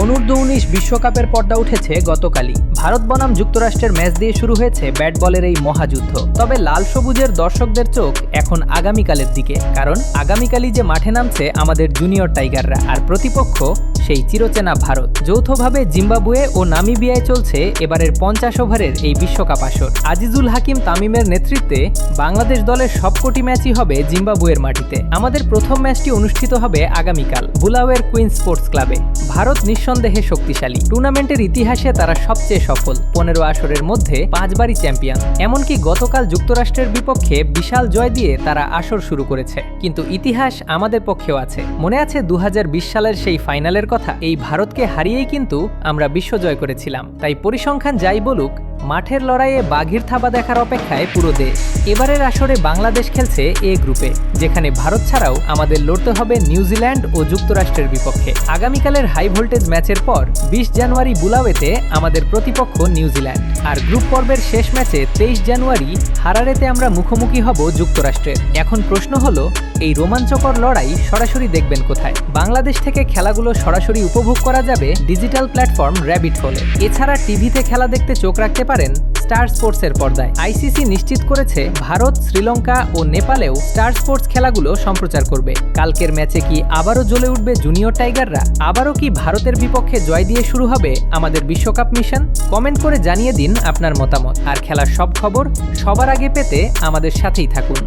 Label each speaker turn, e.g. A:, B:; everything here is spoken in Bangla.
A: অনূর্ধ্ব-19 বিশ্বকাপের পর্দা উঠেছে গতকালই। ভারত বনাম যুক্তরাষ্ট্রের ম্যাচ দিয়ে শুরু হয়েছে ব্যাট বলের এই মহাযুদ্ধ। তবে লাল সবুজের দর্শকদের চোখ এখন আগামীকালের দিকে, কারণ আগামীকালই যে মাঠে নামছে আমাদের জুনিয়র টাইগাররা, আর প্রতিপক্ষ সেই চিরচেনা ভারত। যৌথভাবে জিম্বাবুয়ে ও নামিবিয়ায় চলছে এবারের 50 ওভারের এই বিশ্বকাপ আসর। আজিজুল হাকিম তামিমের নেতৃত্বে বাংলাদেশ দলের সবকটি ম্যাচই হবে জিম্বাবুয়ের মাটিতে। আমাদের প্রথম ম্যাচটি অনুষ্ঠিত হবে আগামীকাল বুলাওয়ের কুইন্স স্পোর্টস ক্লাবে। ভারত নিঃসন্দেহে শক্তিশালী। টুর্নামেন্টের ইতিহাসে তারা সবচেয়ে সফল, 15 আসরের মধ্যে 5 বারই চ্যাম্পিয়ন। এমনকি গতকাল যুক্তরাষ্ট্রের বিপক্ষে বিশাল জয় দিয়ে তারা আসর শুরু করেছে। কিন্তু ইতিহাস আমাদের পক্ষেও আছে। মনে আছে 2020 সালের সেই ফাইনালের কথা? এই ভারতকে হারিয়েই কিন্তু আমরা বিশ্বজয় করেছিলাম। তাই পরিসংখ্যান যাই বলুক, মাঠের লড়াইয়ে বাঘির থাবা দেখার অপেক্ষায় পুরো দেশ। এবারের আসরে বাংলাদেশ খেলছে এ গ্রুপে, যেখানে ভারত ছাড়াও আমাদের লড়তে হবে নিউজিল্যান্ড ও যুক্তরাষ্ট্রের বিপক্ষে। আগামীকালের হাই ভোল্টেজ ম্যাচের পর 20 জানুয়ারি বুলাওয়েতে আমাদের প্রতিপক্ষ নিউজিল্যান্ড, আর গ্রুপ পর্বের শেষ ম্যাচে 23 জানুয়ারি হারারেতে আমরা মুখোমুখি হব যুক্তরাষ্ট্রের। এখন প্রশ্ন হলো, এই রোমাঞ্চকর লড়াই সরাসরি দেখবেন কোথায়? বাংলাদেশ থেকে খেলাগুলো সরাসরি উপভোগ করা যাবে ডিজিটাল প্ল্যাটফর্ম র্যাবিট হলে। এছাড়া টিভিতে খেলা দেখতে চোখ রাখতে পারেন স্টার স্পোর্টসের পর্দায়। আইসিসি নিশ্চিত করেছে ভারত, শ্রীলঙ্কা ও নেপালেও স্টার স্পোর্টস খেলাগুলো সম্প্রচার করবে। কালকের ম্যাচে কি আবারও জ্বলে উঠবে জুনিয়র টাইগাররা? আবারও কি ভারতের বিপক্ষে জয় দিয়ে শুরু হবে আমাদের বিশ্বকাপ মিশন? কমেন্ট করে জানিয়ে দিন আপনার মতামত। আর খেলার সব খবর সবার আগে পেতে আমাদের সাথেই থাকুন।